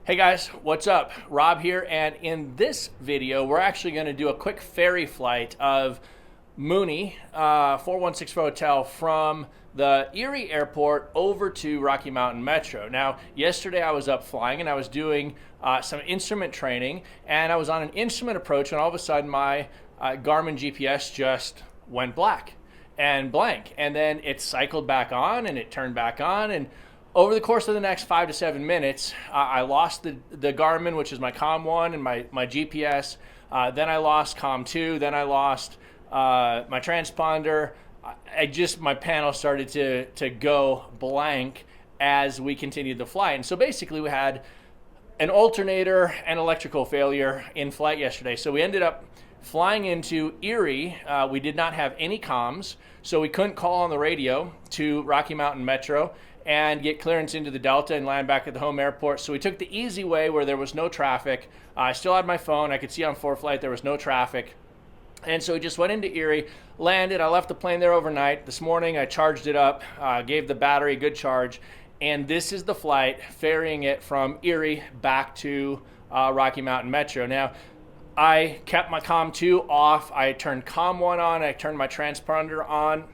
Hey guys, what's up? Rob here, and in this video, we're actually going to do a quick ferry flight of Mooney 4164 Hotel from the Erie Airport over to Rocky Mountain Metro. Now, yesterday I was up flying and I was doing some instrument training, and I was on an instrument approach, and all of a sudden my Garmin GPS just went black and blank, and then it cycled back on and it turned back on, and over the course of the next 5 to 7 minutes, I lost the Garmin, which is my COM 1 and my GPS. Then I lost COM 2. Then I lost my transponder. My panel started to go blank as we continued the flight. And so basically we had an alternator and electrical failure in flight yesterday. So we ended up flying into Erie. We did not have any comms, so we couldn't call on the radio to Rocky Mountain Metro and get clearance into the Delta and land back at the home airport. So we took the easy way where there was no traffic. I still had my phone. I could see on ForeFlight there was no traffic. And so we just went into Erie, landed. I left the plane there overnight. This morning I charged it up, gave the battery a good charge, and this is the flight ferrying it from Erie back to Rocky Mountain Metro. Now, I kept my COM 2 off. I turned COM 1 on. I turned my transponder on.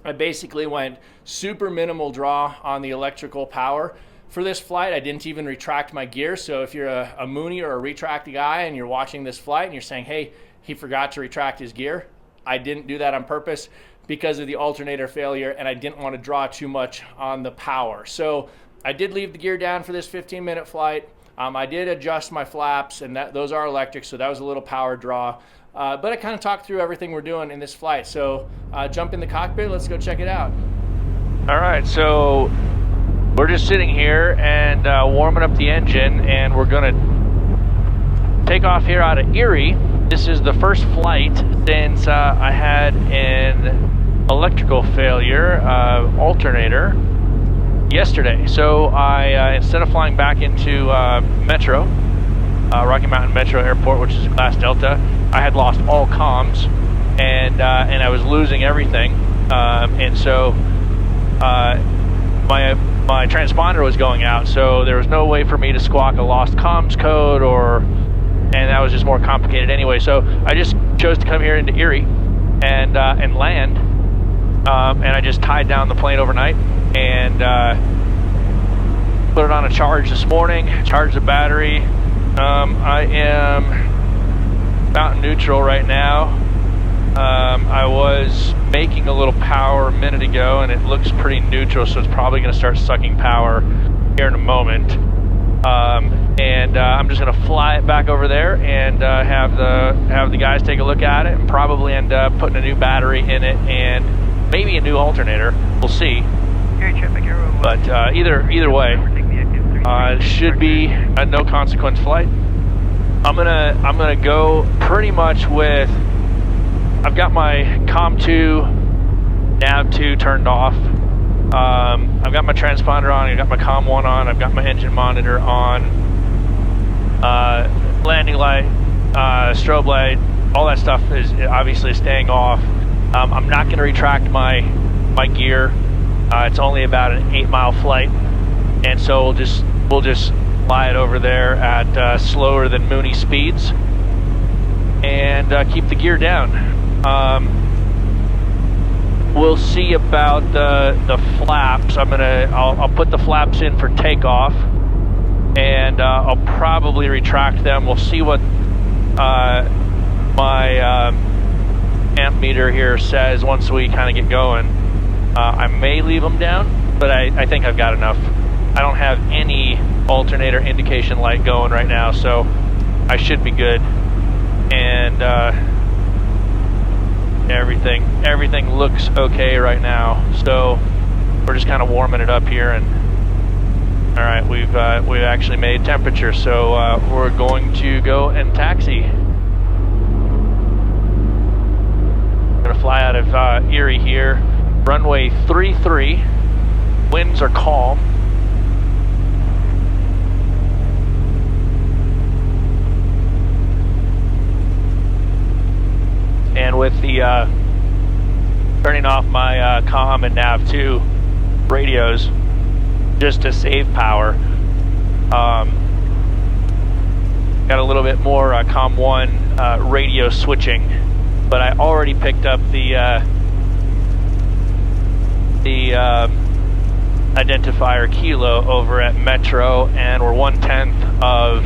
I basically went super minimal draw on the electrical power. For this flight, I didn't even retract my gear. So if you're a Mooney or a retract guy and you're watching this flight and you're saying, hey, he forgot to retract his gear, I didn't do that on purpose because of the alternator failure, and I didn't want to draw too much on the power. So I did leave the gear down for this 15-minute flight. I did adjust my flaps, and those are electric, so that was a little power draw. But I kind of talked through everything we're doing in this flight. So jump in the cockpit, let's go check it out. All right, so we're just sitting here and warming up the engine, and we're gonna take off here out of Erie. This is the first flight since I had an electrical failure alternator yesterday. So I, instead of flying back into Metro, Rocky Mountain Metro Airport, which is Class Delta, I had lost all comms, and I was losing everything, and so my transponder was going out, so there was no way for me to squawk a lost comms code, and that was just more complicated anyway. So I just chose to come here into Erie and land, and I just tied down the plane overnight and put it on a charge this morning, charged the battery. I am about neutral right now. I was making a little power a minute ago, and it looks pretty neutral, so it's probably going to start sucking power here in a moment. I'm just going to fly it back over there and have the guys take a look at it, and probably end up putting a new battery in it and maybe a new alternator. We'll see. But either way, it should be a no consequence flight. I'm gonna go pretty much with, I've got my COM 2, nav 2 turned off. I've got my transponder on, I've got my COM 1 on, I've got my engine monitor on, landing light, strobe light, all that stuff is obviously staying off. I'm not gonna retract my gear. It's only about an 8-mile flight, and so we'll just fly it over there at slower than Mooney speeds and keep the gear down. We'll see about the flaps. I'll put the flaps in for takeoff, and I'll probably retract them. We'll see what my amp meter here says once we kind of get going. I may leave them down, but I think I've got enough. I don't have any alternator indication light going right now, so I should be good. And everything looks okay right now. So we're just kind of warming it up here, and all right, we've actually made temperature, so we're going to go and taxi. We're gonna fly out of Erie here. Runway 33, winds are calm. And with the turning off my COM and nav 2 radios just to save power, bit more COM 1 radio switching, but I already picked up the identifier kilo over at Metro, and we're 1/10 of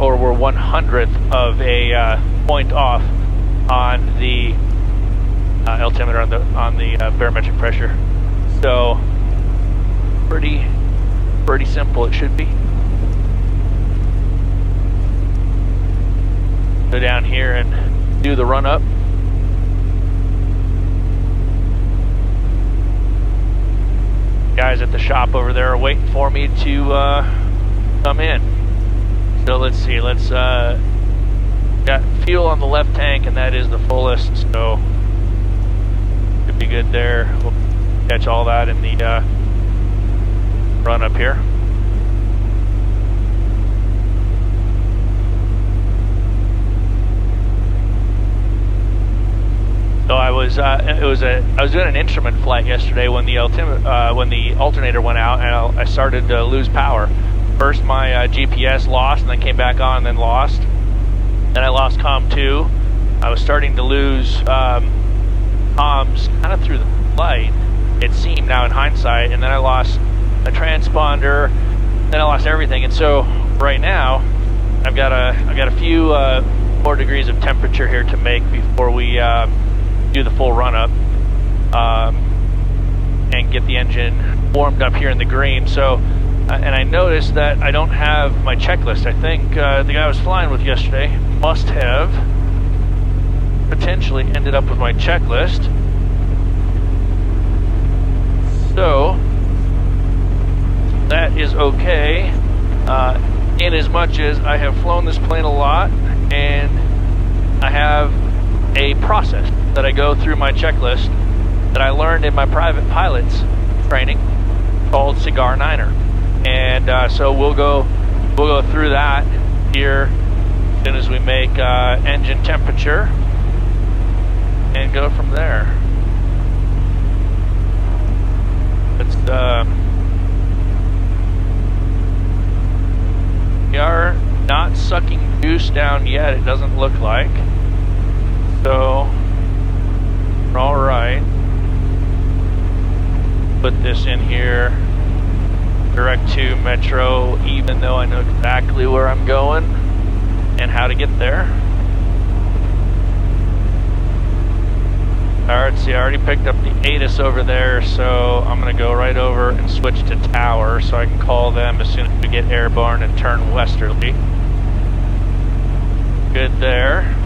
or we're 1/100th of a point off on the altimeter on the barometric pressure. So pretty simple it should be. Go down here and do the run up. Guys at the shop over there are waiting for me to come in. So let's see, got fuel on the left tank, and that is the fullest, so should be good there. We'll catch all that in the run up here. So I was doing an instrument flight yesterday when the alternator went out, and I started to lose power. First my GPS lost, and then came back on, and then lost. Then I lost COM 2. I was starting to lose comms kind of through the flight, it seemed now in hindsight, and then I lost a transponder, then I lost everything. And so right now I've got a few more degrees of temperature here to make before we do the full run up and get the engine warmed up here in the green. So and I noticed that I don't have my checklist. I think the guy I was flying with yesterday must have potentially ended up with my checklist. So that is okay, in as much as I have flown this plane a lot, and I have a process that I go through my checklist that I learned in my private pilot's training called Cigar Niner. And so we'll go through that here as soon as we make engine temperature and go from there. It's we are not sucking juice down yet, it doesn't look like. So we're all right. Put this in here. Direct to Metro, even though I know exactly where I'm going and how to get there. Alright, see, I already picked up the ATIS over there, so I'm going to go right over and switch to tower so I can call them as soon as we get airborne and turn westerly. Good there.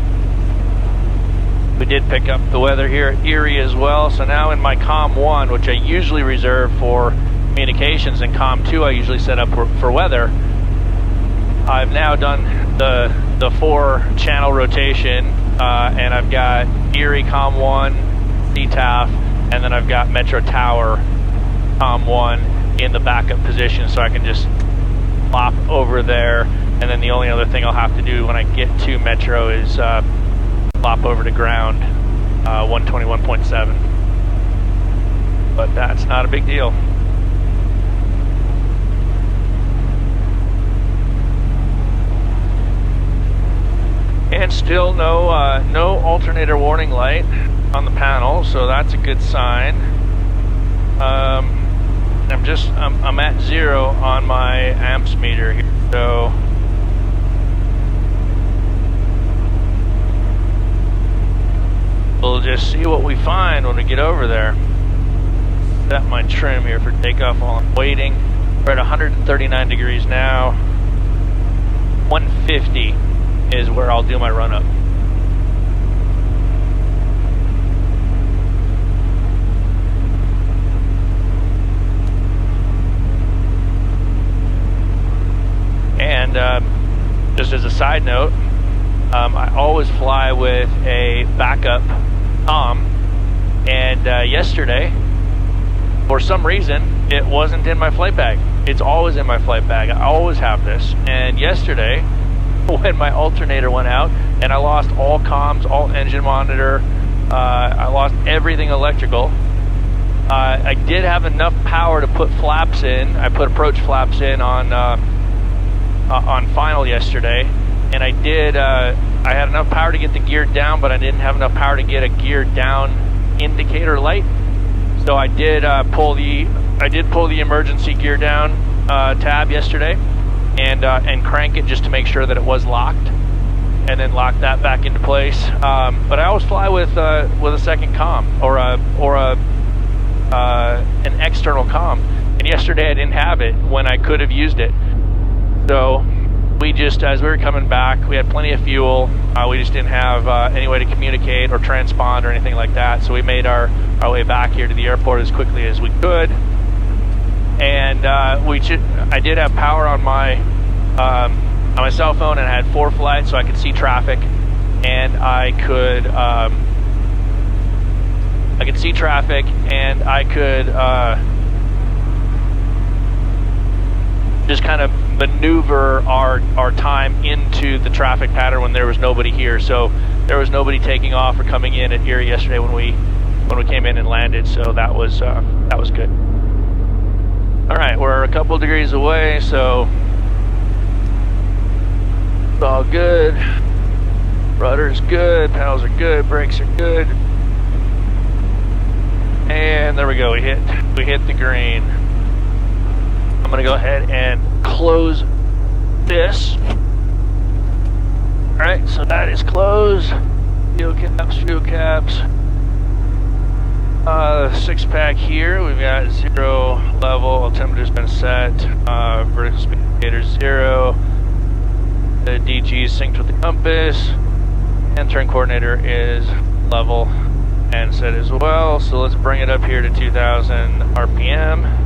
We did pick up the weather here at Erie as well, so now in my COM 1, which I usually reserve for communications, and COM 2 I usually set up for weather, I've now done the 4-channel rotation, and I've got Erie COM 1, CTAF, and then I've got Metro Tower COM 1 in the backup position, so I can just flop over there, and then the only other thing I'll have to do when I get to Metro is flop over to ground 121.7, but that's not a big deal. And still no alternator warning light on the panel, so that's a good sign. I'm at 0 on my amps meter here, so we'll just see what we find when we get over there. Set my trim here for takeoff while I'm waiting. We're at 139 degrees now. 150 is where I'll do my run up. And just as a side note, I always fly with a backup COM, and yesterday, for some reason, it wasn't in my flight bag. It's always in my flight bag. I always have this. And yesterday, when my alternator went out and I lost all comms, all engine monitor, I lost everything electrical. I did have enough power to put flaps in. I put approach flaps in on on final yesterday, and I did. I had enough power to get the gear down, but I didn't have enough power to get a gear down indicator light. So I did pull the emergency gear down tab yesterday, and crank it just to make sure that it was locked, and then lock that back into place. But I always fly with a second comm or an external comm, and yesterday I didn't have it when I could have used it. So we just, as we were coming back, we had plenty of fuel. We just didn't have any way to communicate or transpond or anything like that. So we made our way back here to the airport as quickly as we could. And I did have power on my cell phone, and I had 4 flights, so I could see traffic, and I could see traffic, and I could just kind of maneuver our time into the traffic pattern when there was nobody here. So there was nobody taking off or coming in at Erie yesterday when we came in and landed. So that was good. All right, we're a couple degrees away, so it's all good. Rudder's good, pedals are good, brakes are good. And there we go, we hit the green. I'm gonna go ahead and close this. All right, so that is closed. Fuel caps. 6-pack here. We've got 0 level. Altimeter's been set. Vertical speed indicator 0. The DG is synced with the compass, and turn coordinator is level and set as well. So let's bring it up here to 2,000 RPM.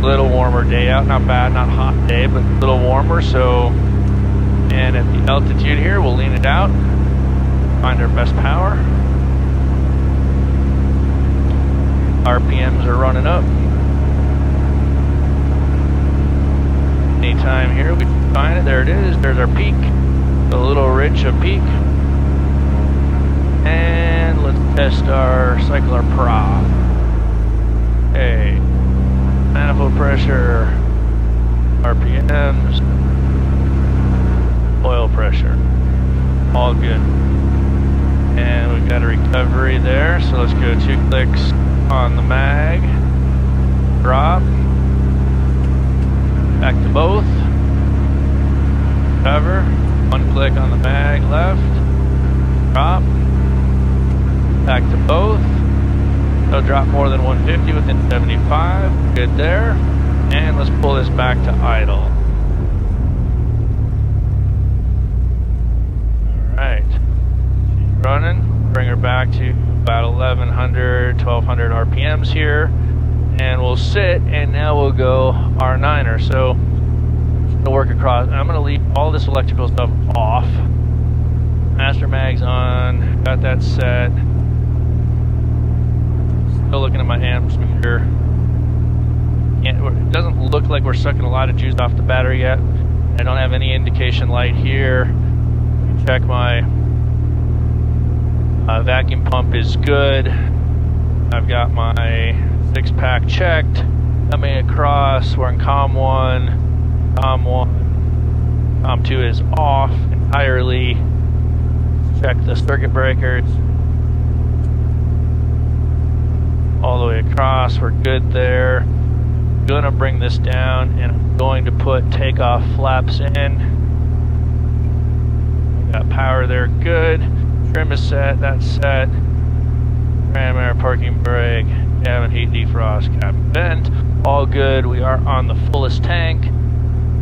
Little warmer day out, not bad, not hot day, but a little warmer. So, and at the altitude here, we'll lean it out, find our best power. RPMs are running up. Anytime here we can find it, there it is, there's our peak, a little ridge of peak. And let's test our cycler prop. Okay. Manifold pressure, RPMs, oil pressure, all good. And we've got a recovery there, so let's go 2 clicks on the mag, drop, back to both, cover, 1 click on the mag, left, drop, back to both. No drop more than 150 within 75. Good there. And let's pull this back to idle. Alright. She's running. Bring her back to about 1100, 1200 RPMs here. And we'll sit, and now we'll go R9er. So, to work across. I'm going to leave all this electrical stuff off. Master mag's on. Got that set. Still looking at my amps meter. It doesn't look like we're sucking a lot of juice off the battery yet. I don't have any indication light here. Check my vacuum pump is good. I've got my 6-pack checked. Coming across, we're in COM 1. COM 1. COM 2 is off entirely. Check the circuit breakers. All the way across, we're good there. I'm gonna bring this down, and I'm going to put takeoff flaps in. Got power there, good. Trim is set, that's set. Ram air, parking brake, cabin heat, defrost, cabin vent, all good. We are on the fullest tank.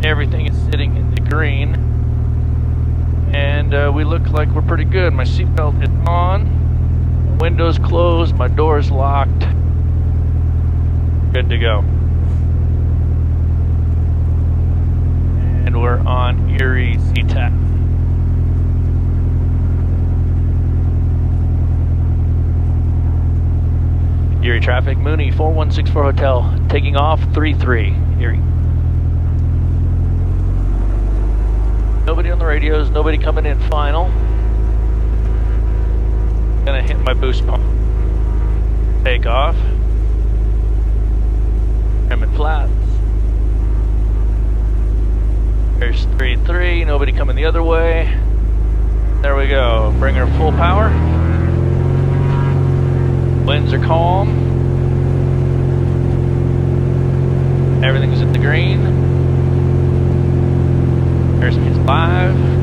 Everything is sitting in the green, and we look like we're pretty good. My seatbelt is on. Windows closed, my door's locked. Good to go. And we're on Erie CTAC. Erie traffic, Mooney 4164 Hotel, taking off 33, Erie. Nobody on the radios, nobody coming in final. Gonna hit my boost pump. Takeoff. Trimming flaps. There's 3-3, nobody coming the other way. There we go, bring her full power. Winds are calm. Everything's in the green. Airspeed's 5.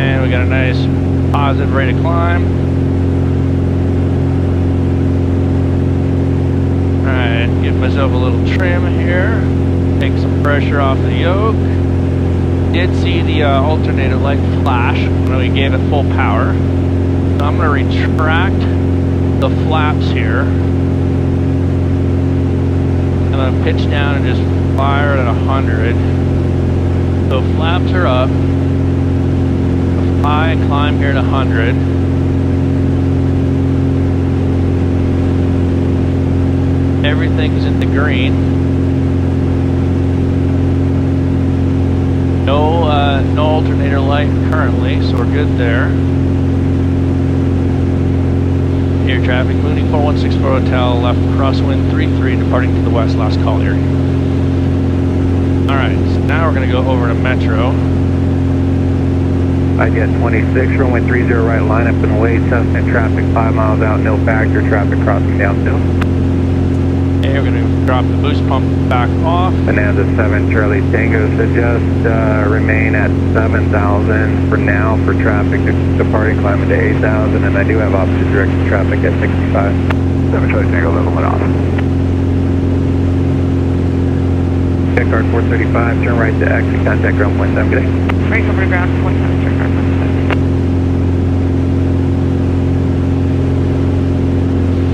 And we got a nice positive rate of climb. Alright, give myself a little trim here. Take some pressure off the yoke. Did see the alternator light flash when we gave it full power. So I'm going to retract the flaps here. I'm going to pitch down and just fire at 100. So flaps are up. Fly, climb here at 100. Everything's in the green. No alternator light currently, so we're good there. Air traffic, Mooney 4164 Hotel, left crosswind 33, departing to the west, last call area. Alright, so now we're going to go over to Metro. IJet 26, runway 30 right, line up and away, Cessna traffic 5 miles out, no factor, traffic crossing downhill. And we're going to drop the boost pump back off. Bonanza 7, Charlie Tango, suggest remain at 7,000 for now for traffic departing, climbing to 8,000, and I do have opposite direction traffic at 65. 7 Charlie Tango, level 1 off. Check card 435, turn right to exit, contact ground point 7, good day. Right over to ground, 27, check card 47.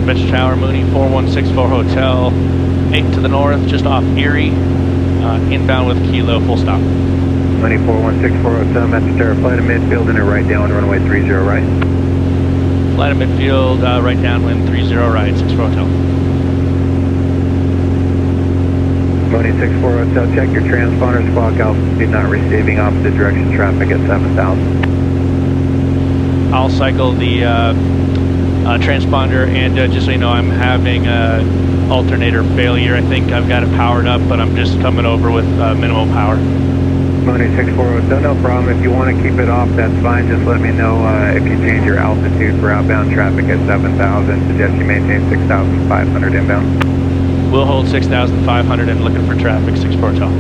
Metro Tower, Mooney 4164 Hotel, 8 to the north, just off Erie, inbound with Kilo, full stop. Mooney 4164 Hotel, Metro Tower, flight of midfield and a right down, runway 30 right. Flight of midfield, right downwind 30 right, 64 Hotel. Mooney 64 Hotel, check your transponder, squawk altitude not receiving, opposite direction traffic at 7,000. I'll cycle the transponder, and just so you know, I'm having alternator failure. I think I've got it powered up, but I'm just coming over with minimal power. Mooney 64 Hotel, no problem. If you want to keep it off, that's fine. Just let me know if you change your altitude for outbound traffic at 7,000. Suggest you maintain 6,500 inbound. We'll hold 6,500 and looking for traffic, 64 Hotel.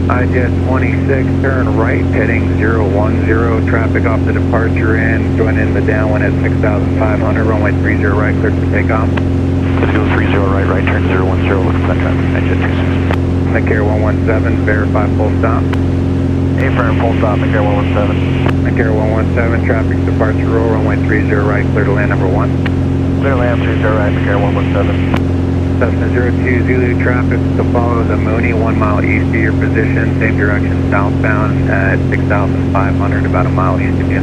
IJet 26, turn right, heading 010, traffic off the departure end, join in the downwind at 6,500, runway 30 right, clear for takeoff. Let's go 30 right, turn 010, looking for that traffic, IJet 26. McAir 117, verify full stop. A-firm, full stop, McAir 117. McAir 117, traffic departure roll, runway 30 right, clear to land number 1. Clear to land 30 right, McAir 117. Cessna 02 Zulu traffic to follow the Mooney 1 mile east of your position, same direction southbound at 6,500, about a mile east of you.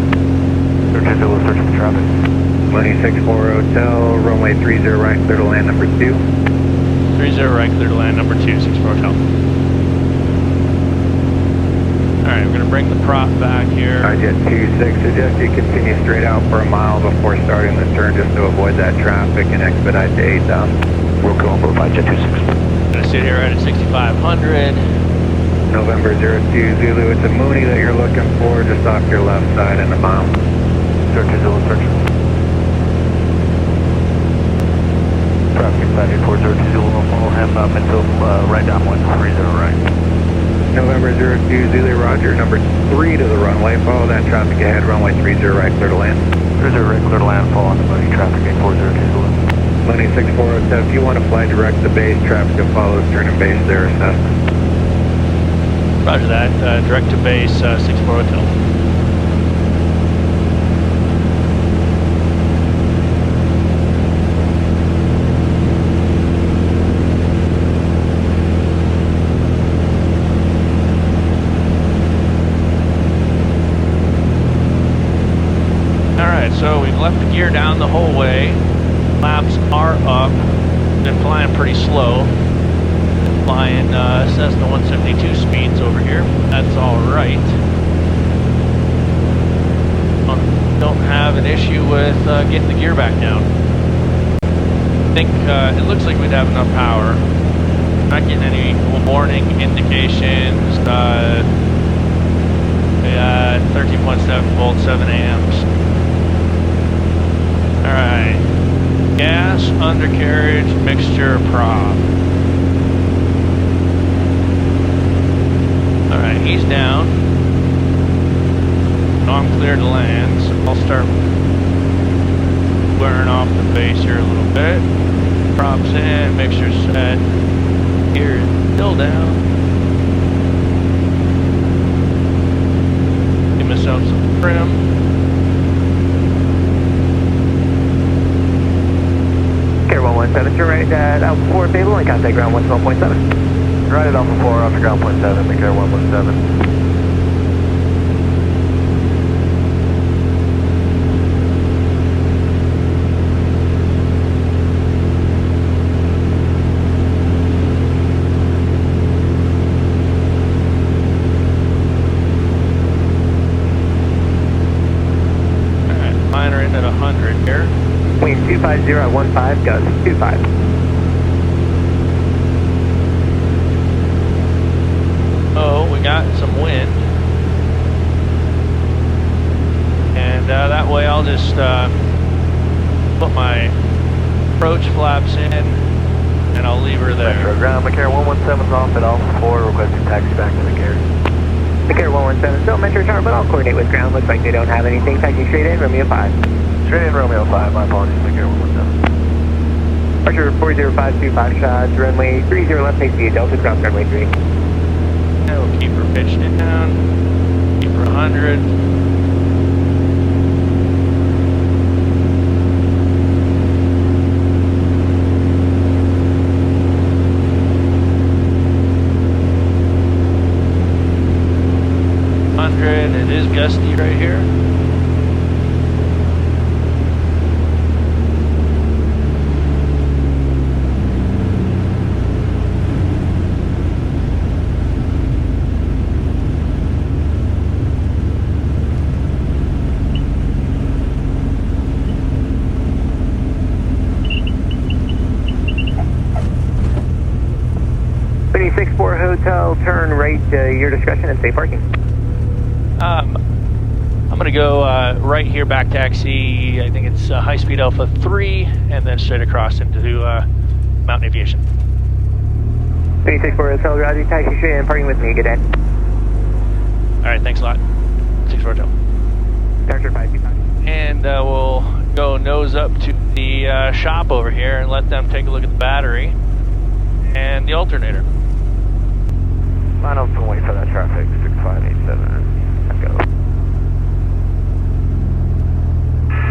02 Zulu, searching for traffic. Mooney 64 Hotel, runway 30 right, clear to land number 2. 30 right, clear to land number 2, 64 Hotel. Alright, we're going to bring the prop back here. IJet 26, suggest you continue straight out for a mile before starting the turn just to avoid that traffic and expedite to 8,000. We'll go over IJet 26. Gonna sit here right at 6,500. November 02 Zulu, it's a Mooney that you're looking for, just off your left side in a mile. 02 Zulu, search. Traffic 9402 Zulu, follow him midfield, right downwind, 30 right. November 02 Zulu, roger, number 3 to the runway, follow that traffic ahead, runway 30 right, clear to land. 30 right, clear to land, follow on the Mooney traffic, 8402 Zulu. Mooney 6407, if you want to fly direct to base, traffic to follow, turn and base there, assessment. Roger that, direct to base, 64 Hotel. Alright, so we've left the gear down the whole way. Flaps are up. Been flying pretty slow. Flying Cessna 172 speeds over here. That's all right. have an issue with getting the gear back down. I think it looks like we'd have enough power. Not getting any warning indications. 13.7 volts, 7 amps. Alright. Gas, undercarriage, mixture, prop. Alright, he's down. Now I'm clear to land, so I'll start wearing off the base here a little bit. Props in, mixture set. Gear is still down. Give myself some trim. Care 117, turn right at Alpha 4, Fable, and contact ground 112.7. Right at Alpha 4, off the ground 0.7, make Care 117. At 100 here. Wind 250 at 15, gust 25. Oh, we got some wind. And that way I'll just put my approach flaps in and I'll leave her there. Metro ground, McCare 117's off at Alpha 4, requesting taxi back to McCare. McCare 117, still Metro Tower, but I'll coordinate with ground. Looks like they don't have anything. Taxi straight in, Romeo 5. Straight in Romeo 5, my apologies, McCare 117. Archer 40525 shots, runway 30 left, take the Delta, cross runway 3. Yeah, we'll keep her pitched down. Keep her 100. It is gusty right here. Hotel, turn right, your discretion, and safe parking. I'm going to go right here, back taxi. I think it's high speed Alpha 3, and then straight across into Mountain Aviation. 364 Hotel, Roger, taxi straight in, parking with me. Good day. All right, thanks a lot. 64 Hotel. Departure 525. And we'll go nose up to the shop over here and let them take a look at the battery and the alternator. Line up and wait for that traffic, 6587. Go.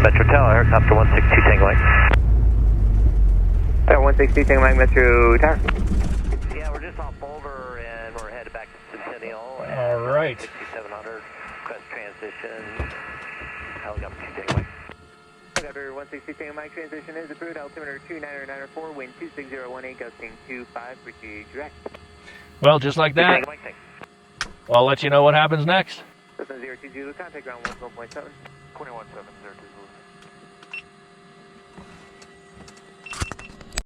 Metro Tower, helicopter 162 Tango Mike. 162 Tango Mike, Metro Tower. Yeah, we're just off Boulder and we're headed back to Centennial. All right. 6700, request transition, helicopter 2 Tango Mike. Helicopter 162 Tango Mike, transition is approved, altimeter 29904, wind 26018, gusting 25, proceed direct. Well, just like that. Well, I'll let you know what happens next. Cessna 020, contact ground 112.7. 2170.